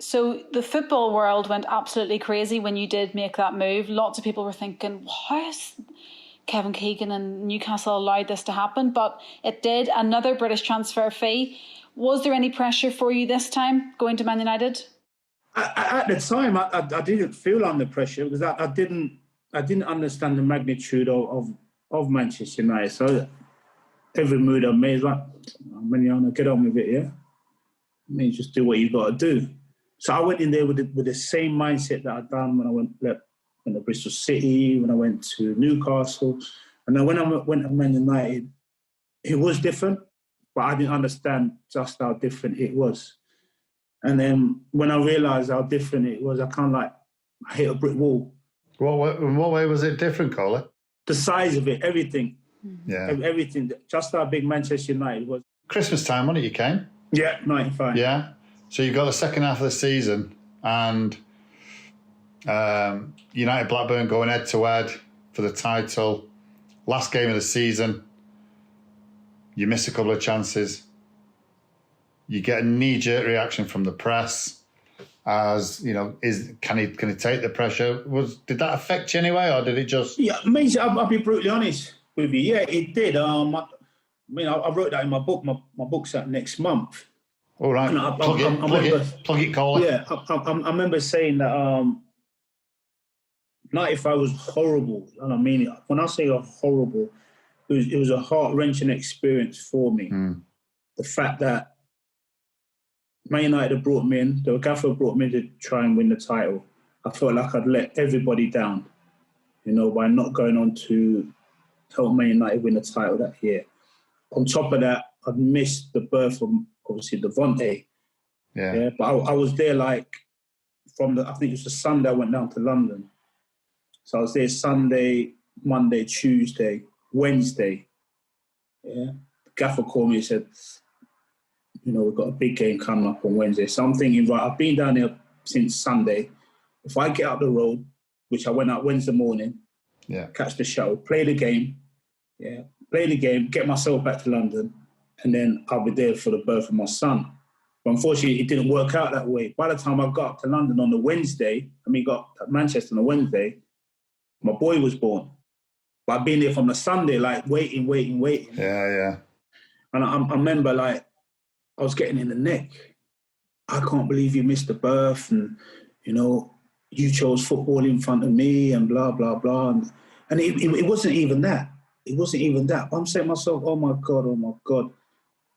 So the football world went absolutely crazy when you did make that move. Lots of people were thinking, how is Kevin Keegan and Newcastle allowed this to happen? But it did. Another British transfer fee. Was there any pressure for you this time going to Man United? At the time, I didn't feel under pressure because I didn't understand the magnitude of Manchester United. So every move I made, like, man, get on with it, yeah? I mean, just do what you got to do. So I went in there with the same mindset that I'd done when I went to Bristol City, when I went to Newcastle. And then when I went to Man United, it was different, but I didn't understand just how different it was. And then when I realised how different it was, I hit a brick wall. In what way was it different, Coley? The size of it, everything. Yeah. Everything, just how big Manchester United was. Christmas time, wasn't it, you came? Yeah, 95. Yeah. So you got the second half of the season and United Blackburn going head to head for the title. Last game of the season, you miss a couple of chances. You get a knee-jerk reaction from the press, as you know. Can he take the pressure? Did that affect you anyway, or did it just? Yeah, I'll be brutally honest with you. Yeah, it did. I wrote that in my book. My book's out next month. All right, plug it, Coley. Yeah, I remember saying that 95 was horrible, and I mean it. When I say horrible, it was a heart-wrenching experience for me. The fact that Man United had brought me in, the gaffer brought me to try and win the title. I felt like I'd let everybody down, by not going on to help Man United win the title that year. On top of that, I'd missed the birth of, obviously, Devontae. Yeah. But I was there I think it was the Sunday I went down to London. So I was there Sunday, Monday, Tuesday, Wednesday. Yeah. The gaffer called me and said, we've got a big game coming up on Wednesday. So I'm thinking, right, I've been down there since Sunday. If I get out the road, which I went out Wednesday morning, catch the shuttle, play the game, get myself back to London, and then I'll be there for the birth of my son. But unfortunately, it didn't work out that way. By the time I got up to London on the Wednesday, got to Manchester on the Wednesday, my boy was born. But I've been there from the Sunday, waiting. Yeah. And I remember, I was getting in the neck. I can't believe you missed the birth, and, you chose football in front of me, and blah, blah, blah. And it wasn't even that. It wasn't even that. But I'm saying to myself, oh, my God.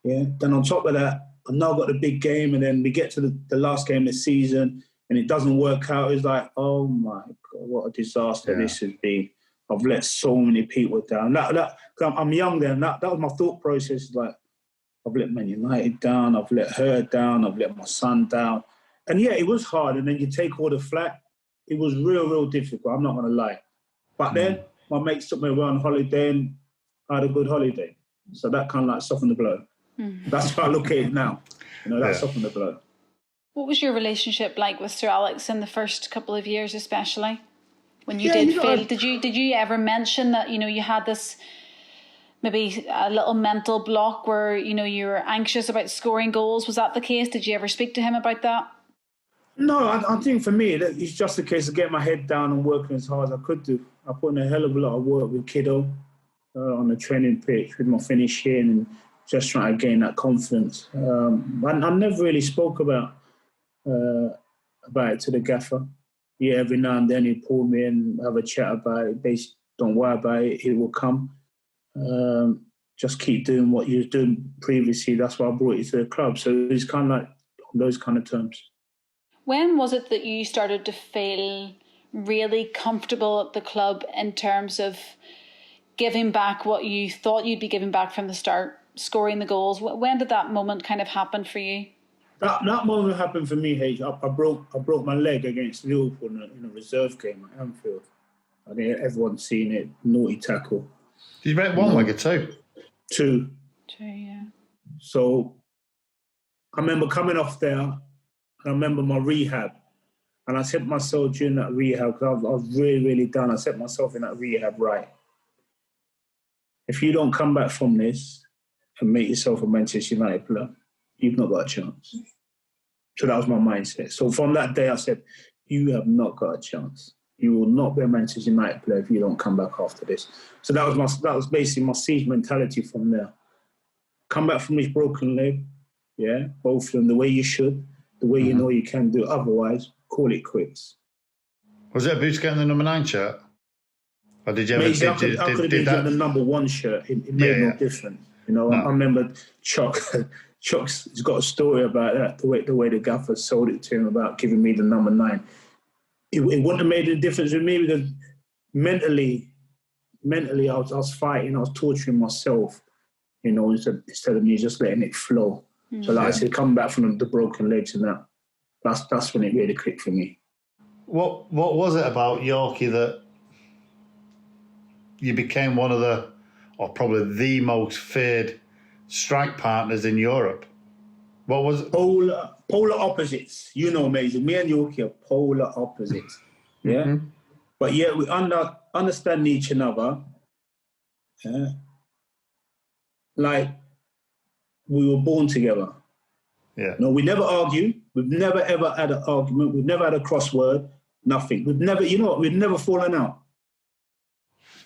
Yeah. Then on top of that, I've now got the big game, and then we get to the last game of the season, and it doesn't work out. It's like, oh, my God, what a disaster this has been. I've let so many people down. I'm young then. That was my thought process. I've let Man United down. I've let her down. I've let my son down. And, yeah, it was hard. And then you take all the flack. It was real, real difficult. I'm not going to lie. But then my mates took me away on holiday, and I had a good holiday. So that kind of softened the blow. That's how I look at it now. That softened the blow. What was your relationship like with Sir Alex in the first couple of years, especially when you did fail? Did you ever mention that you had this maybe a little mental block where you were anxious about scoring goals? Was that the case? Did you ever speak to him about that? No, I think for me it's just a case of getting my head down and working as hard as I could do. I put in a hell of a lot of work with Kiddo on the training pitch with my finishing and just trying to gain that confidence. I never really spoke about it to the gaffer. Yeah, every now and then he'd pull me in, have a chat about it. Basically, don't worry about it, it will come. Just keep doing what you was doing previously. That's why I brought you to the club. So it's kind of on those kind of terms. When was it that you started to feel really comfortable at the club in terms of giving back what you thought you'd be giving back from the start, scoring the goals? When did that moment kind of happen for you? That moment happened for me, H. I broke my leg against Liverpool in a reserve game at Anfield. I think everyone's seen it. Naughty tackle. Did you break one leg or two? Two, yeah. So I remember coming off there, and I remember my rehab. And I set myself during that rehab, because I was really, really down. I set myself in that rehab right. If you don't come back from this and make yourself a Manchester United player, you've not got a chance. So that was my mindset. So from that day, I said, you have not got a chance. You will not be a Manchester United player if you don't come back after this. So that was basically my siege mentality from there. Come back from this broken leg, yeah, both of them the way you should, the way you know you can do. Otherwise, call it quits. Was it a boost getting the number 9 shirt? Or did you ever Maybe I could have been getting the number 1 shirt. It made no difference. You know, no. I remember Chuck's got a story about that, the way the gaffer sold it to him about giving me the number 9. It wouldn't have made a difference with me because mentally I was fighting, I was torturing myself, you know, instead of me just letting it flow. So like I said, coming back from the broken legs and that's when it really clicked for me. What was it about Yorkie that you became one of the, or probably the most feared strike partners in Europe? What was it? Polar opposites. You know, amazing. Me and Yorkie are polar opposites. Yeah? Mm-hmm. But yeah, we understand each other. Yeah? Like we were born together. Yeah. No, we never argue. We've never ever had an argument. We've never had a crossword. Nothing. We've never fallen out.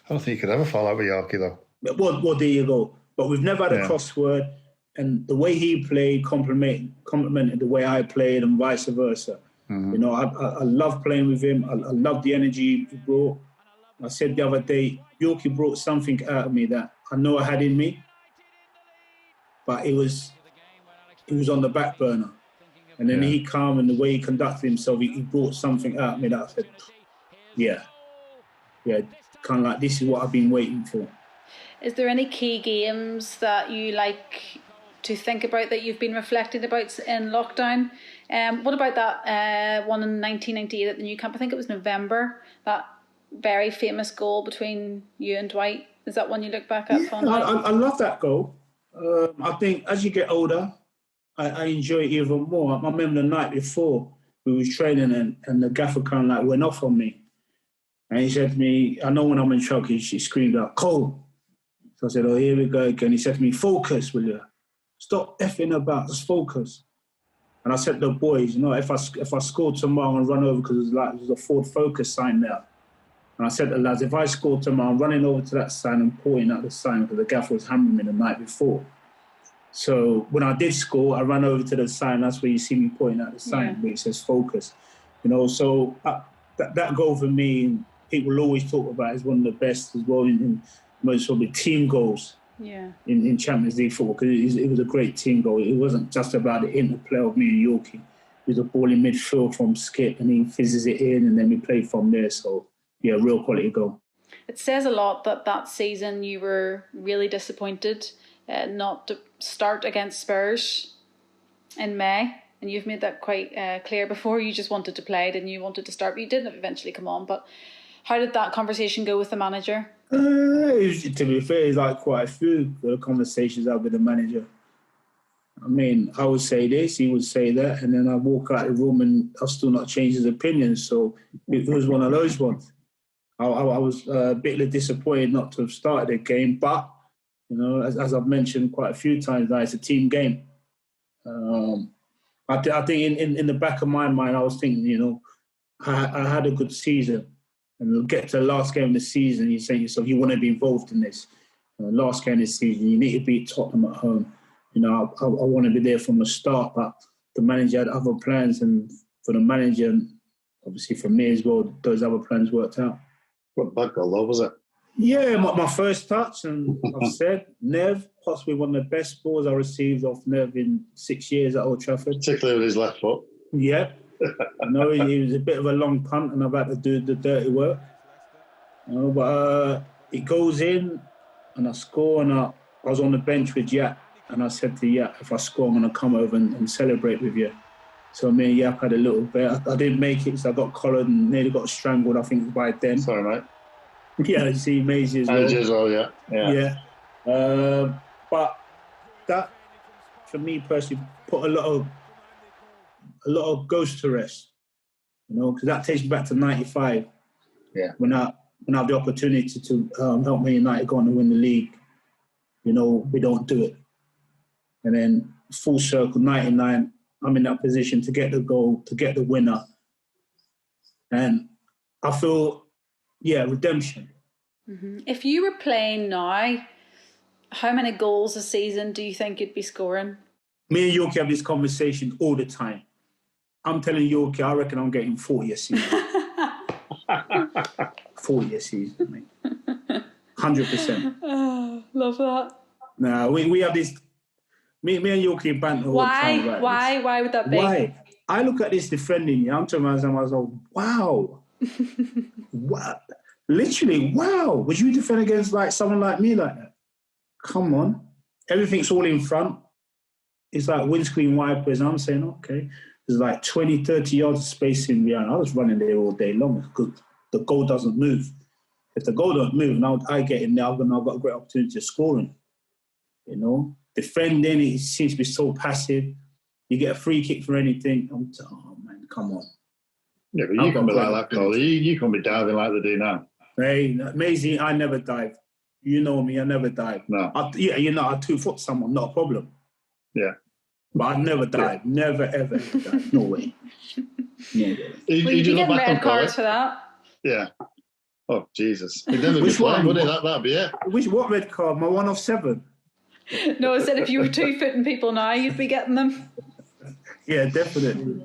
I don't think you could ever fall out with Yorkie though. Well, there you go. But we've never had a crossword, and the way he played complimented the way I played, and vice versa. Mm-hmm. You know, I love playing with him. I love the energy he brought. I said the other day, Yorkie brought something out of me that I know I had in me, but it was on the back burner. And then he came, and the way he conducted himself, he brought something out of me that I said, yeah, kind of like, this is what I've been waiting for. Is there any key games that you like to think about that you've been reflecting about in lockdown? What about that one in 1998 at the Nou Camp? I think it was November, that very famous goal between you and Dwight. Is that one you look back at fondly? I love that goal. I think as you get older, I enjoy it even more. I remember the night before we was training and the gaffer kind of like went off on me. And he said to me, I know when I'm in trouble, she screamed out, Cole. So I said, oh, here we go again. He said to me, focus, will you? Stop effing about, just focus. And I said to the boys, you know, if I score tomorrow, I'm going to run over because there's a forward focus sign there. And I said to the lads, if I score tomorrow, I'm running over to that sign and pointing at the sign because the gaffer was hammering me the night before. So when I did score, I ran over to the sign. That's where you see me pointing at the sign where it says focus. You know, so that goal for me, people will always talk about is one of the best as well in most of the team goals in Champions League football, because it was a great team goal. It wasn't just about the interplay of me and Yorkie. It was a ball in midfield from Skip, and he fizzes it in, and then we played from there. So, yeah, real quality goal. It says a lot that season you were really disappointed not to start against Spurs in May. And you've made that quite clear before. You just wanted to play, didn't you? Wanted to start, but you didn't eventually come on. But how did that conversation go with the manager? To be fair, it's like quite a few conversations I had with the manager. I mean, I would say this, he would say that, and then I walk out of the room and I'll still not change his opinion. So it was one of those ones. I was a bit disappointed not to have started the game, but, you know, as I've mentioned quite a few times now, it's a team game. I think in the back of my mind, I was thinking, you know, I had a good season. And we'll get to the last game of the season, you say to yourself, you want to be involved in this. Last game of the season, you need to beat Tottenham at home. You know, I want to be there from the start, but the manager had other plans, and for the manager, and obviously for me as well, those other plans worked out. What bad goal, though, was it? Yeah, my first touch, and I've said, Nev, possibly one of the best balls I received off Nev in 6 years at Old Trafford. Particularly with his left foot. Yeah. I know he was a bit of a long punt and I've had to do the dirty work. You know, but it goes in and I score, and I was on the bench with Yap, and I said to Yap, if I score, I'm going to come over and celebrate with you. So me and Yap had a little bit. I didn't make it, so I got collared and nearly got strangled, I think, by Den. Sorry, mate. Yeah, you see Maisie as well. Maisie as well, yeah. But that, for me personally, put a lot of ghosts to rest, you know, because that takes me back to 95. Yeah. When I have the opportunity to help Man United go on and win the league, you know, we don't do it. And then full circle, 99, I'm in that position to get the goal, to get the winner. And I feel, redemption. Mm-hmm. If you were playing now, how many goals a season do you think you'd be scoring? Me and Yorke have this conversation all the time. I'm telling Yorke, I reckon I'm getting 40 a season. 40 a season, mate. 100%. Oh, love that. Nah, we have this. Me and Yorke banter all the time. Why would that be? Why? I look at this defending. I'm to myself, wow. What? Literally, wow. Would you defend against like someone like me like that? Come on. Everything's all in front. It's like windscreen wipers. I'm saying, okay. There's like 20, 30 yards of space in behind. I was running there all day long because the goal doesn't move. If the goal don't move, now I get in there, I've got a great opportunity of scoring. You know? Defending, it seems to be so passive. You get a free kick for anything. Oh, man, come on. Yeah, but you can't be like that, Coley. You can't be diving like they do now. Hey, amazing. I never dive. You know me, I never dive. No. I 2-foot someone, not a problem. Yeah. But I never dive. Never, ever dive. No way. No way. Well, you'd be getting red cards for that. Yeah. Oh, Jesus. Which one? That'd be it. What red card? My 1 of 7? No, I said if you were 2-footing people now, you'd be getting them. Yeah, definitely.